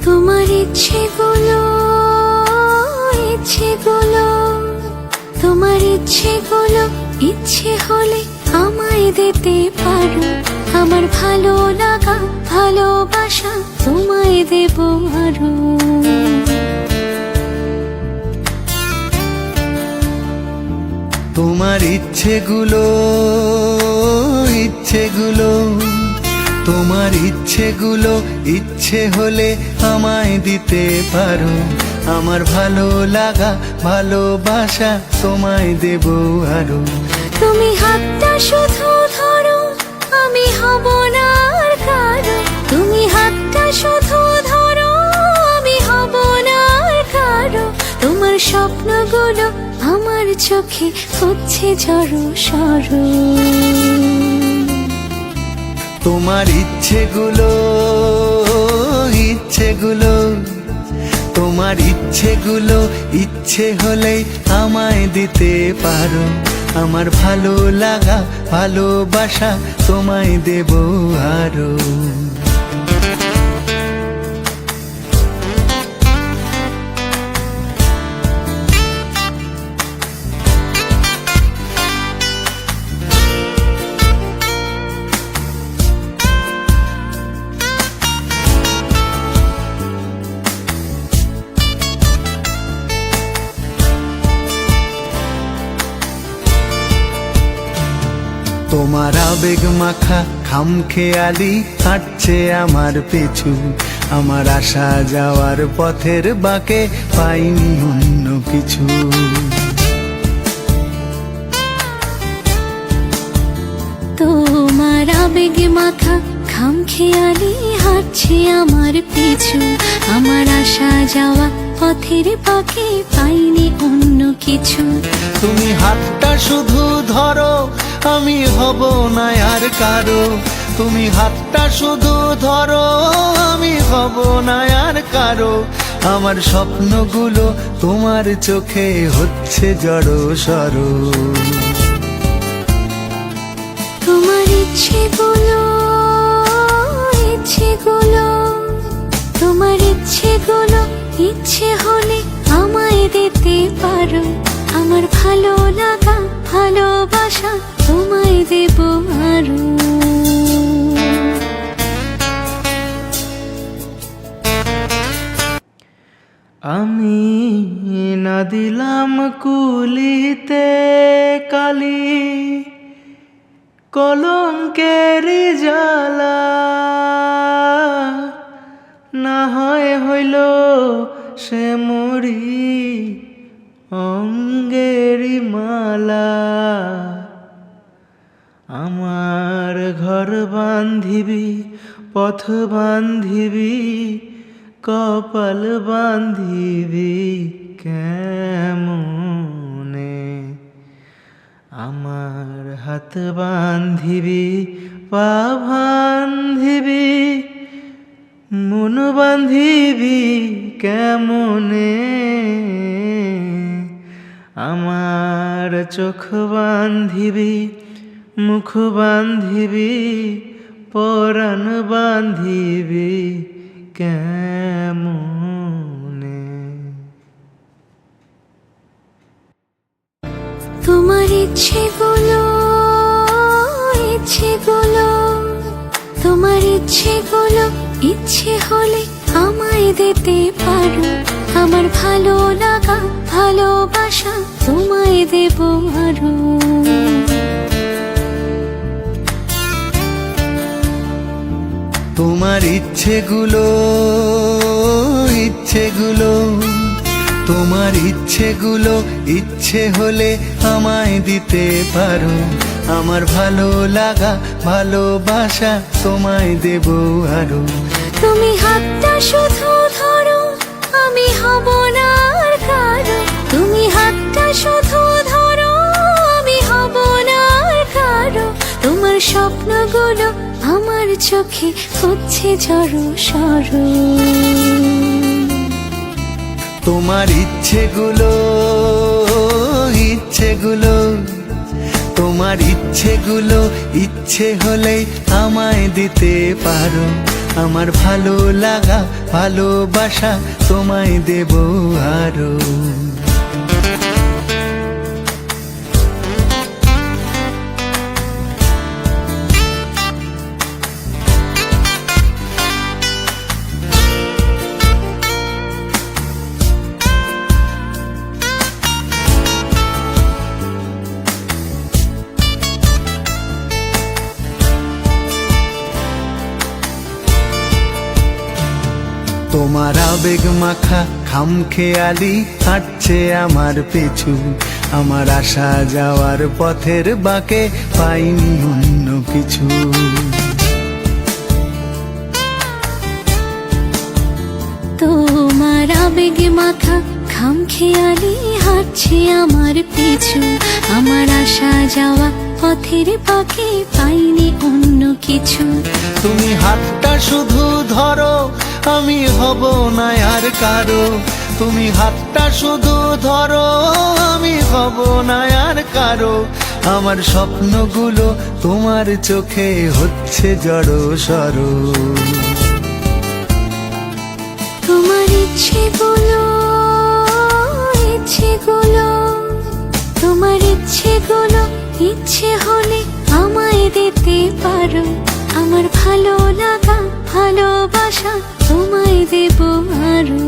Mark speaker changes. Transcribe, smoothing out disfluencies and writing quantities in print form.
Speaker 1: তোমার ইচ্ছেগুলো, ইচ্ছেগুলো, তোমার ইচ্ছেগুলো ইচ্ছে হলে আমায় দিতে পারো। আমার ভালো লাগা ভালোবাসা তোমায় দেব আরো।
Speaker 2: তোমার ইচ্ছেগুলো, ইচ্ছেগুলো, তোমার ইচ্ছেগুলো ইচ্ছে হলে আমায় দিতে পারো। আমার ভালো লাগা ভালোবাসা তোমায় দেব আরো।
Speaker 1: তুমি হাতটা শুধু ধরো, আমি হব না আর কারো। তুমি হাতটা শুধু ধরো, আমি হব না আর কারো। তোমার স্বপ্নগুলো আমার চোখে হচ্ছে জড়ো সরো।
Speaker 2: তোমার ইচ্ছেগুলো, ইচ্ছেগুলো, তোমার ইচ্ছেগুলো ইচ্ছে হলে আমায় দিতে পারো। আমার ভালো লাগা ভালোবাসা তোমায় দেব আরো। তোমার আবেগ মাখা খামখেয়ালি হাঁটছে আমার পিছু। আমার আসা যাওয়ার পথের বাঁকে পাইনি অন্য কিছু।
Speaker 1: তোমার আবেগ মাখা খামখেয়ালি হাঁটছে আমার পিছু। আমার আসা যাওয়া পথের বাঁকে পাইনি অন্য কিছু।
Speaker 2: তুমি হাতটা শুধু ধরো, আমি হব না আর কারো। তুমি হাতটা শুধু ধরো, আমি হব না আর কারো। আমার স্বপ্নগুলো তোমার চোখে হচ্ছে জড়ো সরো।
Speaker 1: তোমার ইচ্ছেগুলো, ইচ্ছেগুলো, তোমার ইচ্ছেগুলো ইচ্ছে হলে আমায় দিতে পারো। আমার ভালো লাগা ভালোবাসা তোমায় দেব আরো।
Speaker 3: আমি না দিলাম কুলিতে কালি, কলঙ্কের জ্বালা না হয় হইল সে মরি অঙ্গেরি মালা। আমার ঘর বান্ধিবি পথ বান্ধিবি কপাল বান্ধিবি কেমনে। আমার হাত বান্ধিবি পা বান্ধিবি মন বান্ধিবি কেমনে। আমার চোখ বান্ধিবি মুখ বান্ধিবি পরাণ বান্ধিবি কেমনে।
Speaker 1: তোমার ইচ্ছেগুলো, ইচ্ছেগুলো, তোমার ইচ্ছেগুলো ইচ্ছে হলে আমায় দিতে পারো। আমার ভালো লাগা ভালোবাসা তোমায় দেব আরো।
Speaker 2: তোমার ইচ্ছেগুলো, ইচ্ছেগুলো, তোমার ইচ্ছেগুলো ইচ্ছে হলে আমায় দিতে পারো। আমার ভালো লাগা ভালোবাসা তোমায় দেব আরো।
Speaker 1: তুমি হাতটা শুধু ধরো, আমি হব না আর কারো। তুমি হাতটা শুধু ধরো, আমি হব না আর কারো। তোমার স্বপ্নগুলো আমার চোখে হচ্ছে জড়ো সরো।
Speaker 2: তোমার ইচ্ছেগুলো, ইচ্ছেগুলো, তোমার ইচ্ছেগুলো ইচ্ছে হলে আমায় দিতে পারো। আমার ভালো লাগা ভালোবাসা তোমায় দেব আরো। তোমার আবেগ মাখা খামখেয়ালি হাঁটছে আমার পিছু, আমার আসা যাওয়ার পথের বাঁকে পাইনি অন্য কিছু।
Speaker 1: তোমার আবেগে মাখা খামখেয়ালি হাঁটছে আমার পিছু, আমার আসা যাওয়া পথের বাঁকে পাইনি অন্য কিছু।
Speaker 2: তুমি হাতটা শুধু ধরো আমি হব না আর কারো, তুমি হাতটা শুধু ধরো আমি হব না আর কারো। আমার স্বপ্নগুলো তোমার চোখে হচ্ছে জড় সরো।
Speaker 1: তোমার ইচ্ছেগুলো তোমার ইচ্ছেগুলো ইচ্ছে হলে আমায় দিতে পারো। আমার ভালো লাগা ভালোবাসা তোমায় দেব আরো।